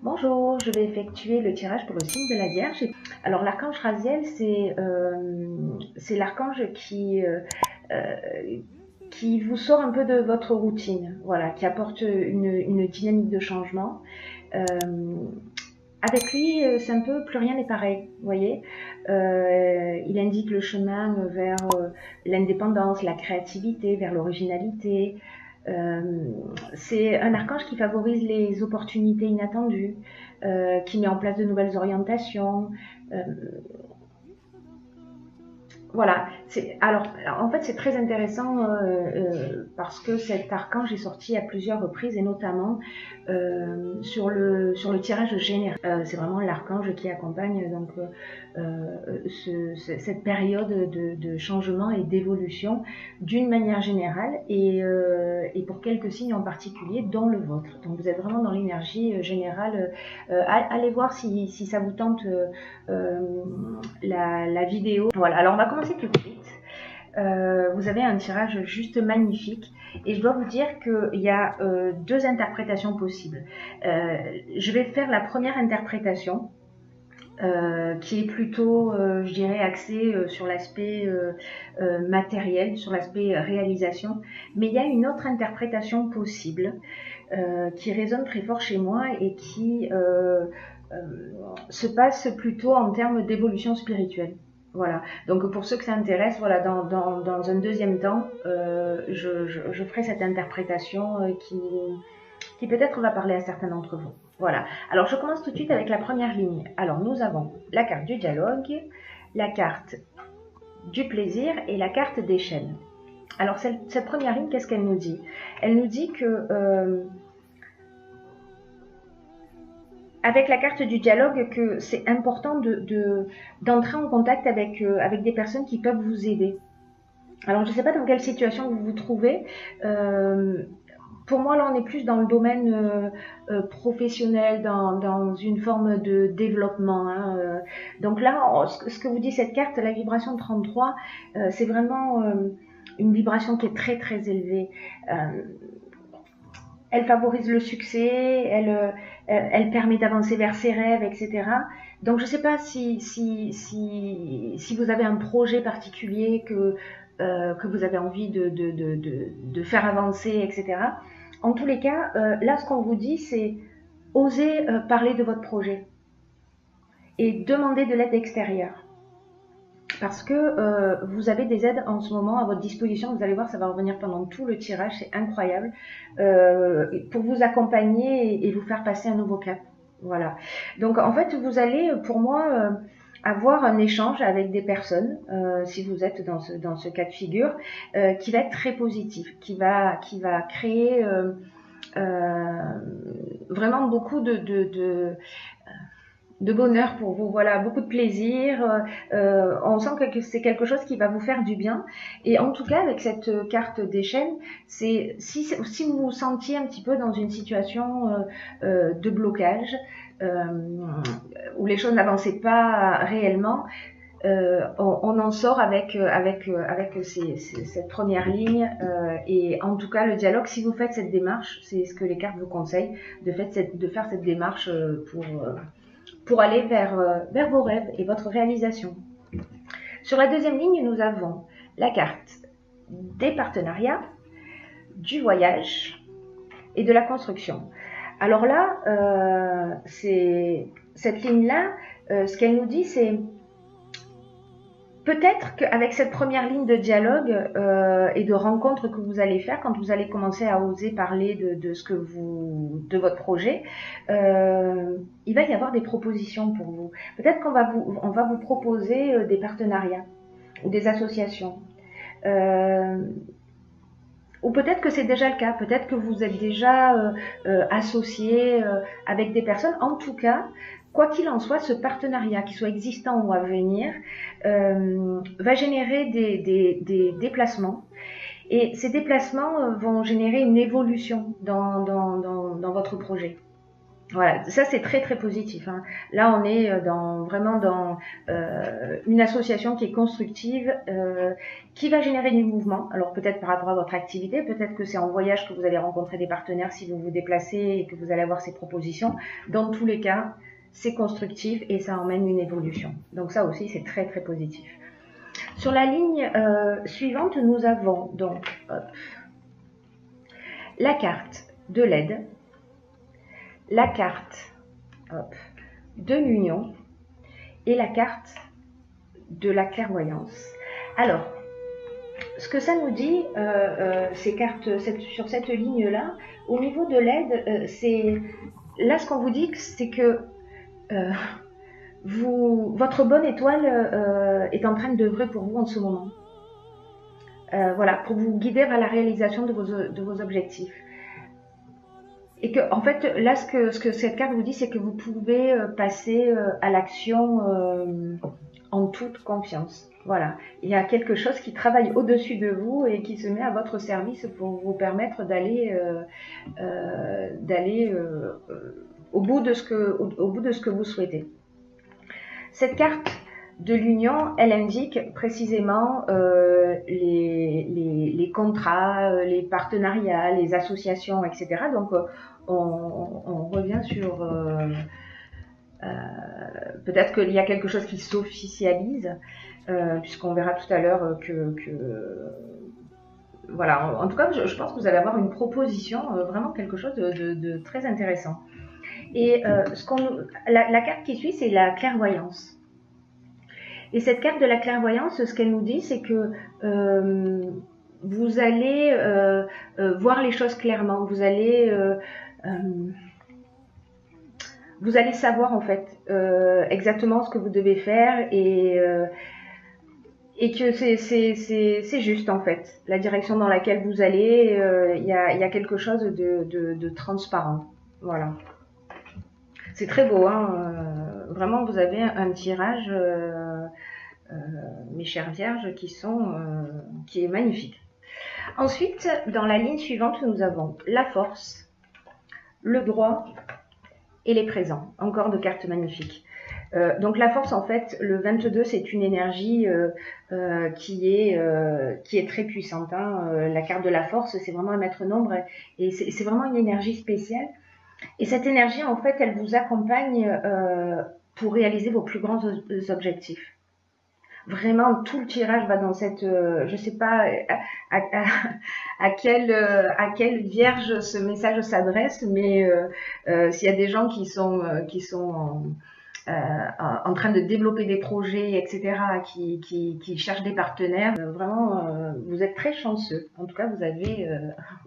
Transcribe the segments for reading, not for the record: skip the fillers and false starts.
Bonjour, je vais effectuer le tirage pour le signe de la Vierge. Alors l'archange Raziel, c'est l'archange qui vous sort un peu de votre routine, voilà, qui apporte une dynamique de changement. Avec lui, c'est un peu plus rien n'est pareil, vous voyez. Il indique le chemin vers l'indépendance, la créativité, vers l'originalité. C'est un archange qui favorise les opportunités inattendues, qui met en place de nouvelles orientations. Voilà. Alors, en fait, c'est très intéressant parce que cet archange est sorti à plusieurs reprises et notamment sur le tirage général. C'est vraiment l'archange qui accompagne donc cette période de changement et d'évolution d'une manière générale et pour quelques signes en particulier, dont le vôtre. Donc, vous êtes vraiment dans l'énergie générale. Allez voir si ça vous tente la vidéo. Voilà. Alors, on va commencer tout de suite. Vous avez un tirage juste magnifique et je dois vous dire qu'il y a deux interprétations possibles. Je vais faire la première interprétation qui est plutôt, je dirais, axée sur l'aspect matériel, sur l'aspect réalisation, mais il y a une autre interprétation possible qui résonne très fort chez moi et qui se passe plutôt en termes d'évolution spirituelle. Voilà. Donc pour ceux que ça intéresse, voilà, dans un deuxième temps, je ferai cette interprétation qui peut-être va parler à certains d'entre vous. Voilà. Alors je commence tout de suite avec la première ligne. Alors nous avons la carte du dialogue, la carte du plaisir et la carte des chaînes. Alors cette première ligne, qu'est-ce qu'elle nous dit? Elle nous dit que avec la carte du dialogue, que c'est important d'entrer en contact avec des personnes qui peuvent vous aider. Alors, je ne sais pas dans quelle situation vous vous trouvez. Pour moi, là, on est plus dans le domaine professionnel, dans une forme de développement. Hein. Donc là, ce que vous dit cette carte, la vibration 33, c'est vraiment une vibration qui est très, très élevée. Elle favorise le succès, elle permet d'avancer vers ses rêves, etc. Donc je ne sais pas si vous avez un projet particulier que vous avez envie de faire avancer, etc. En tous les cas, là ce qu'on vous dit, c'est oser parler de votre projet et demander de l'aide extérieure. Parce que vous avez des aides en ce moment à votre disposition. Vous allez voir, ça va revenir pendant tout le tirage, c'est incroyable, pour vous accompagner et vous faire passer un nouveau cap. Voilà. Donc en fait, vous allez, pour moi, avoir un échange avec des personnes, si vous êtes dans ce cas de figure, qui va être très positif, qui va créer vraiment beaucoup de bonheur pour vous, voilà, beaucoup de plaisir. On sent que c'est quelque chose qui va vous faire du bien. Et en tout cas, avec cette carte des chaînes, c'est si vous vous sentiez un petit peu dans une situation de blocage, où les choses n'avançaient pas réellement, on en sort avec cette première ligne. Et en tout cas, le dialogue, si vous faites cette démarche, c'est ce que les cartes vous conseillent, de faire cette démarche pour aller vers vos rêves et votre réalisation. Sur la deuxième ligne, nous avons la carte des partenariats, du voyage et de la construction. Alors là, cette ligne-là, ce qu'elle nous dit, c'est peut-être qu'avec cette première ligne de dialogue et de rencontre que vous allez faire quand vous allez commencer à oser parler de votre projet, il va y avoir des propositions pour vous. Peut-être qu'on va vous proposer des partenariats ou des associations. Ou peut-être que c'est déjà le cas, peut-être que vous êtes déjà associé avec des personnes. En tout cas, quoi qu'il en soit, ce partenariat, qu'il soit existant ou à venir, va générer des déplacements. Et ces déplacements vont générer une évolution dans votre projet. Voilà, ça c'est très très positif, hein. Là on est vraiment dans une association qui est constructive, qui va générer du mouvement. Alors peut-être par rapport à votre activité, peut-être que c'est en voyage que vous allez rencontrer des partenaires si vous vous déplacez et que vous allez avoir ces propositions. Dans tous les cas, c'est constructif et ça emmène une évolution. Donc ça aussi c'est très très positif. Sur la ligne suivante, nous avons donc la carte de l'aide, la carte de l'union et la carte de la clairvoyance. Alors, ce que ça nous dit, ces cartes sur cette ligne-là, au niveau de l'aide, c'est là ce qu'on vous dit, c'est que votre bonne étoile est en train d'œuvrer pour vous en ce moment. Voilà, pour vous guider vers la réalisation de vos objectifs. Et que, en fait, là, ce que cette carte vous dit, c'est que vous pouvez passer à l'action en toute confiance. Voilà, il y a quelque chose qui travaille au-dessus de vous et qui se met à votre service pour vous permettre d'aller au bout de ce que vous souhaitez. Cette carte de l'union, elle indique précisément les contrats, les partenariats, les associations, etc. Donc, on revient sur peut-être qu'il y a quelque chose qui s'officialise, puisqu'on verra tout à l'heure que voilà, en tout cas, je pense que vous allez avoir une proposition, vraiment quelque chose de très intéressant. Et la carte qui suit, c'est la clairvoyance. Et cette carte de la clairvoyance, ce qu'elle nous dit, c'est que vous allez voir les choses clairement, vous allez savoir en fait exactement ce que vous devez faire et que c'est juste en fait la direction dans laquelle vous allez. Il y a quelque chose de transparent. Voilà. C'est très beau, hein. Vraiment, vous avez un tirage, mes chères vierges, qui est magnifique. Ensuite, dans la ligne suivante, nous avons la force, le droit et les présents. Encore deux cartes magnifiques. Donc la force, en fait, le 22, c'est une énergie qui est très puissante, hein. La carte de la force, c'est vraiment un maître nombre et c'est vraiment une énergie spéciale. Et cette énergie, en fait, elle vous accompagne pour réaliser vos plus grands objectifs. Vraiment, tout le tirage va dans cette... je ne sais pas à quelle vierge ce message s'adresse, mais s'il y a des gens qui sont en train de développer des projets, etc., qui cherchent des partenaires, vraiment, vous êtes très chanceux. En tout cas, vous avez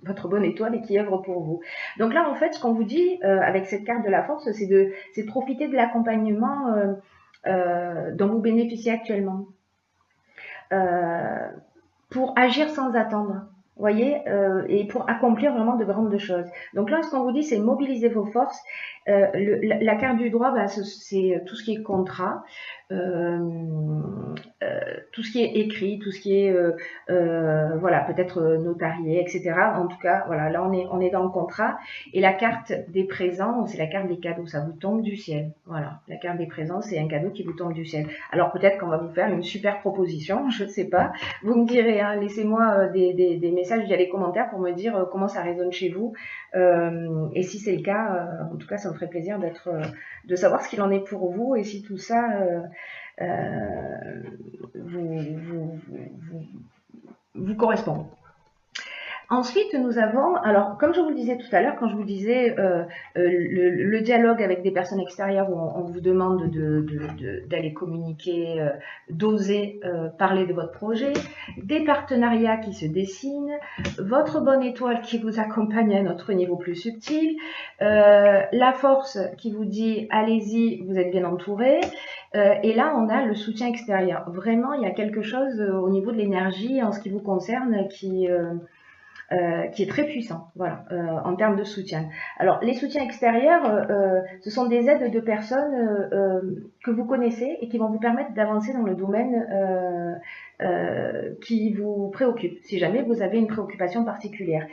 votre bonne étoile et qui œuvre pour vous. Donc là, en fait, ce qu'on vous dit avec cette carte de la force, c'est de profiter de l'accompagnement dont vous bénéficiez actuellement pour agir sans attendre. Voyez, et pour accomplir vraiment de grandes choses. Donc là, ce qu'on vous dit, c'est mobiliser vos forces. La carte du droit, bah, c'est tout ce qui est contrat, tout ce qui est écrit, tout ce qui est voilà, peut-être notarié, etc. En tout cas, voilà, là on est dans le contrat. Et la carte des présents, c'est la carte des cadeaux, ça vous tombe du ciel. Voilà, la carte des présents, c'est un cadeau qui vous tombe du ciel. Alors peut-être qu'on va vous faire une super proposition, je ne sais pas. Vous me direz, hein, laissez-moi des messages via les commentaires pour me dire comment ça résonne chez vous. Et si c'est le cas, en tout cas, ça me ferait plaisir de savoir ce qu'il en est pour vous et si tout ça vous correspond. Ensuite, nous avons, alors comme je vous le disais tout à l'heure, quand je vous disais le dialogue avec des personnes extérieures où on vous demande d'aller communiquer, d'oser parler de votre projet, des partenariats qui se dessinent, votre bonne étoile qui vous accompagne à un autre niveau plus subtil, la force qui vous dit allez-y, vous êtes bien entouré, et là on a le soutien extérieur. Vraiment, il y a quelque chose au niveau de l'énergie en ce qui vous concerne qui est très puissant, voilà, en termes de soutien. Alors, les soutiens extérieurs, ce sont des aides de personnes que vous connaissez et qui vont vous permettre d'avancer dans le domaine qui vous préoccupe, si jamais vous avez une préoccupation particulière.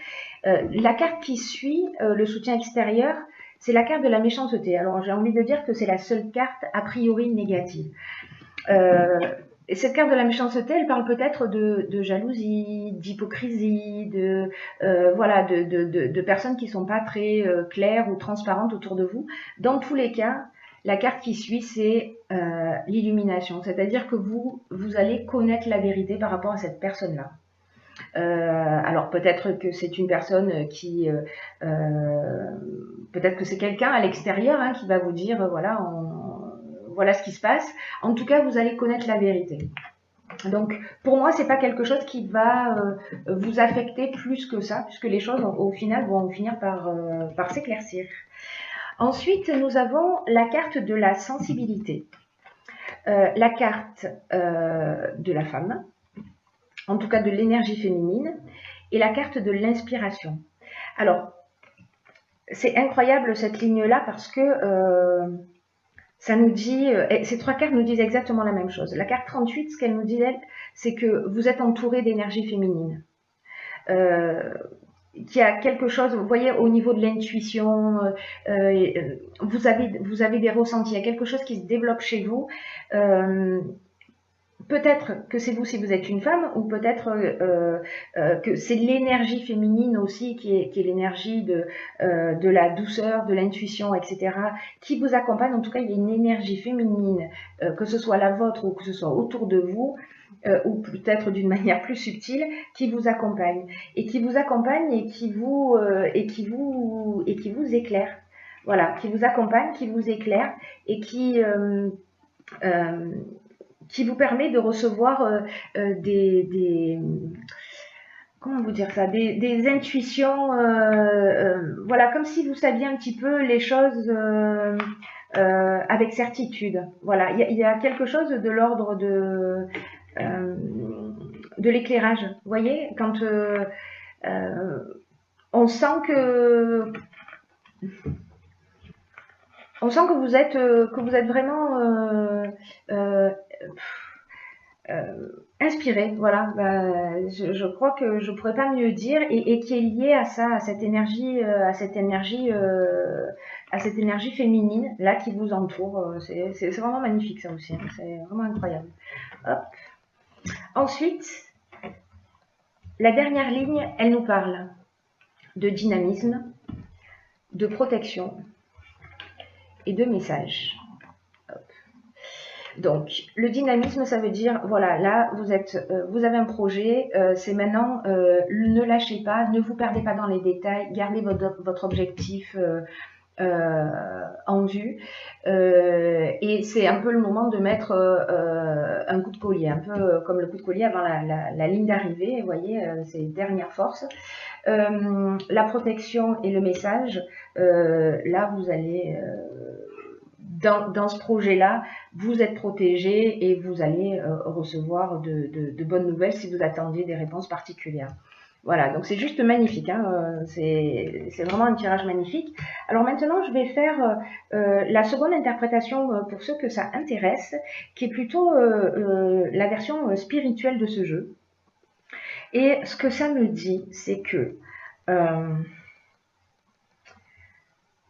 La carte qui suit le soutien extérieur, c'est la carte de la méchanceté. Alors j'ai envie de dire que c'est la seule carte a priori négative. Et cette carte de la méchanceté, elle parle peut-être de jalousie, d'hypocrisie, voilà, de personnes qui sont pas très claires ou transparentes autour de vous. Dans tous les cas, la carte qui suit, c'est l'illumination. C'est-à-dire que vous allez connaître la vérité par rapport à cette personne-là. Alors peut-être que c'est une personne qui, peut-être que c'est quelqu'un à l'extérieur qui va vous dire, voilà, voilà ce qui se passe. En tout cas, vous allez connaître la vérité. Donc, pour moi, c'est pas quelque chose qui va vous affecter plus que ça, puisque les choses, au final, vont finir par s'éclaircir. Ensuite, nous avons la carte de la sensibilité, la carte de la femme, en tout cas de l'énergie féminine, et la carte de l'inspiration. Alors, c'est incroyable cette ligne-là parce que ça nous dit, ces trois cartes nous disent exactement la même chose. La carte 38, ce qu'elle nous dit, elle, c'est que vous êtes entouré d'énergie féminine. Qu'il y a quelque chose, vous voyez, au niveau de l'intuition, vous avez des ressentis, il y a quelque chose qui se développe chez vous. Peut-être que c'est vous si vous êtes une femme, ou peut-être que c'est l'énergie féminine aussi qui est l'énergie de la douceur, de l'intuition, etc., qui vous accompagne. En tout cas, il y a une énergie féminine, que ce soit la vôtre ou que ce soit autour de vous, ou peut-être d'une manière plus subtile, qui vous accompagne et qui vous éclaire. Voilà, qui vous accompagne, qui vous éclaire et qui vous permet de recevoir comment vous dire ça, des intuitions, voilà, comme si vous saviez un petit peu les choses avec certitude. Voilà, il y a quelque chose de l'ordre de l'éclairage. Vous voyez, quand on sent que vous êtes vraiment inspiré, voilà. Je crois que je pourrais pas mieux dire, et qui est lié à ça, à cette énergie féminine là qui vous entoure. C'est vraiment magnifique ça aussi, c'est vraiment incroyable. Hop. Ensuite, la dernière ligne, elle nous parle de dynamisme, de protection et de message. Donc, le dynamisme, ça veut dire, voilà, là, vous avez un projet, c'est maintenant, ne lâchez pas, ne vous perdez pas dans les détails, gardez votre objectif en vue, et c'est un peu le moment de mettre un coup de collier, un peu comme le coup de collier avant la ligne d'arrivée, vous voyez, c'est dernière force. La protection et le message, là, vous allez... Dans ce projet-là, vous êtes protégé et vous allez recevoir de bonnes nouvelles si vous attendiez des réponses particulières. Voilà, donc c'est juste magnifique, c'est vraiment un tirage magnifique. Alors maintenant, je vais faire la seconde interprétation pour ceux que ça intéresse, qui est plutôt la version spirituelle de ce jeu. Et ce que ça me dit, c'est que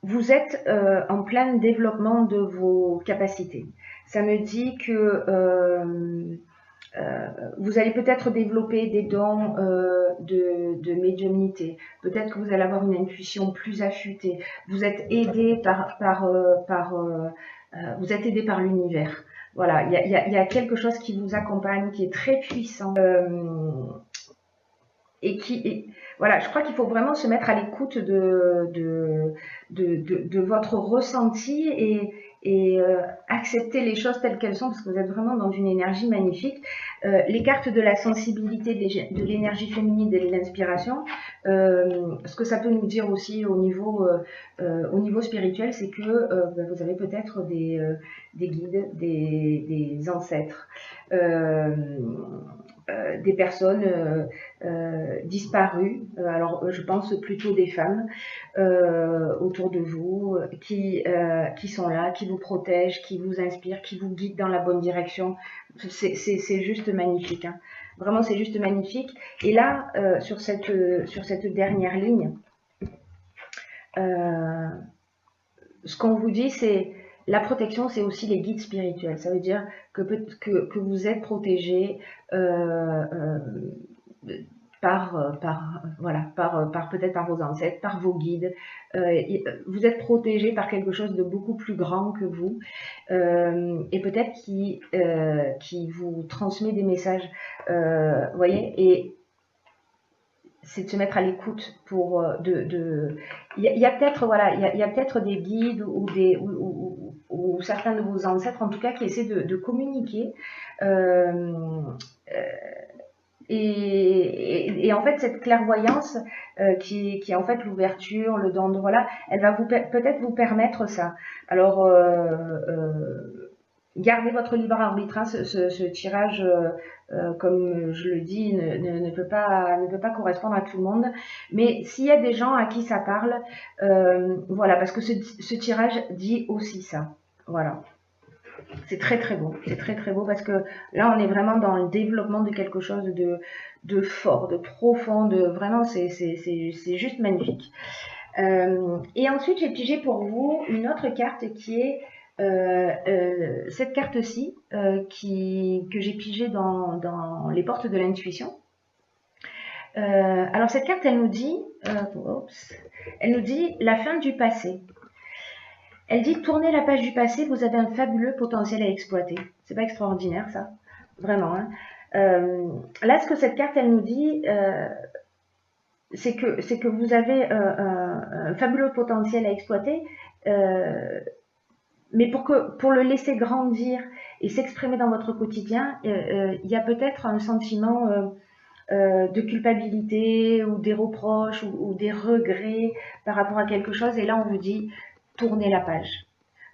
vous êtes en plein développement de vos capacités. Ça me dit que vous allez peut-être développer des dons de médiumnité. Peut-être que vous allez avoir une intuition plus affûtée. Vous êtes aidé vous êtes aidé par l'univers. Voilà, il y a quelque chose qui vous accompagne, qui est très puissant. Voilà, je crois qu'il faut vraiment se mettre à l'écoute de votre ressenti et accepter les choses telles qu'elles sont, parce que vous êtes vraiment dans une énergie magnifique. Les cartes de la sensibilité, de l'énergie féminine et de l'inspiration, ce que ça peut nous dire aussi au niveau spirituel, c'est que vous avez peut-être des guides, des ancêtres, des personnes disparues, alors je pense plutôt des femmes autour de vous qui sont là, qui vous protègent, qui vous inspirent, qui vous guident dans la bonne direction. C'est juste magnifique, vraiment c'est juste magnifique. Et là sur cette dernière ligne, ce qu'on vous dit, c'est la protection, c'est aussi les guides spirituels. Ça veut dire que vous êtes protégé par peut-être par vos ancêtres, par vos guides. Vous êtes protégé par quelque chose de beaucoup plus grand que vous et peut-être qui vous transmet des messages. Voyez, et c'est de se mettre à l'écoute pour il y a peut-être voilà il y a peut-être des guides ou certains de vos ancêtres en tout cas qui essaient de communiquer et en fait cette clairvoyance qui est en fait l'ouverture, le don de voilà, elle va peut-être vous permettre ça. Alors gardez votre libre arbitre, hein, ce tirage, comme je le dis, ne peut pas correspondre à tout le monde. Mais s'il y a des gens à qui ça parle, voilà, parce que ce tirage dit aussi ça. Voilà. C'est très très beau, c'est très très beau parce que là on est vraiment dans le développement de quelque chose de fort, de profond, de vraiment c'est juste magnifique. Et ensuite j'ai pigé pour vous une autre carte qui est cette carte-ci que j'ai pigée dans les portes de l'intuition. Alors cette carte elle nous dit la fin du passé. Elle dit tournez la page du passé, vous avez un fabuleux potentiel à exploiter. C'est pas extraordinaire ça, vraiment. Hein. Là, ce que cette carte elle nous dit, c'est que vous avez un fabuleux potentiel à exploiter, mais pour le laisser grandir et s'exprimer dans votre quotidien, il y a peut-être un sentiment de culpabilité ou des reproches ou des regrets par rapport à quelque chose. Et là, on vous dit tournez la page.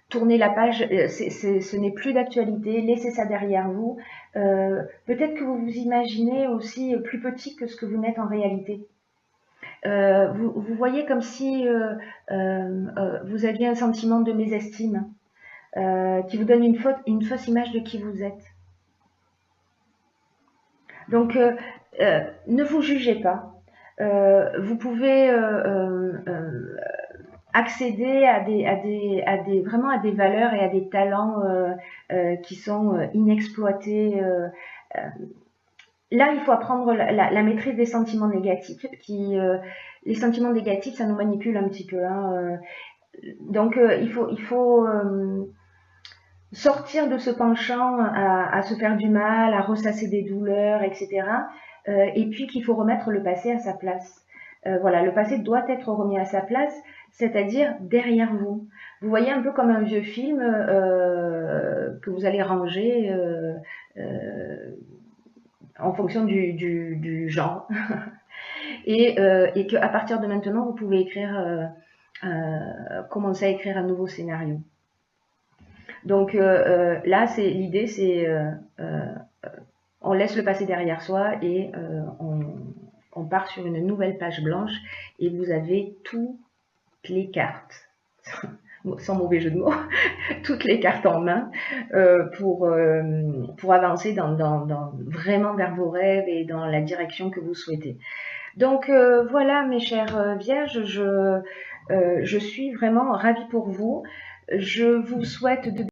Tournez la page, ce n'est plus d'actualité, laissez ça derrière vous. Peut-être que vous vous imaginez aussi plus petit que ce que vous n'êtes en réalité. Vous voyez comme si vous aviez un sentiment de mésestime qui vous donne une fausse image de qui vous êtes. Donc, ne vous jugez pas. Vous pouvez accéder vraiment à des valeurs et à des talents qui sont inexploités. Là, il faut apprendre la maîtrise des sentiments négatifs. Les sentiments négatifs, ça nous manipule un petit peu. Hein. Donc, il faut sortir de ce penchant à se faire du mal, à ressasser des douleurs, etc. Et puis qu'il faut remettre le passé à sa place. Voilà, le passé doit être remis à sa place, c'est-à-dire derrière vous. Vous voyez un peu comme un vieux film que vous allez ranger en fonction du genre. Et qu'à partir de maintenant, vous pouvez écrire, commencer à écrire un nouveau scénario. Donc là, l'idée, c'est on laisse le passé derrière soi et on part sur une nouvelle page blanche et vous avez toutes les cartes, sans mauvais jeu de mots, toutes les cartes en main pour avancer vraiment vers vos rêves et dans la direction que vous souhaitez. Donc voilà mes chères vierges, je suis vraiment ravie pour vous. Je vous souhaite de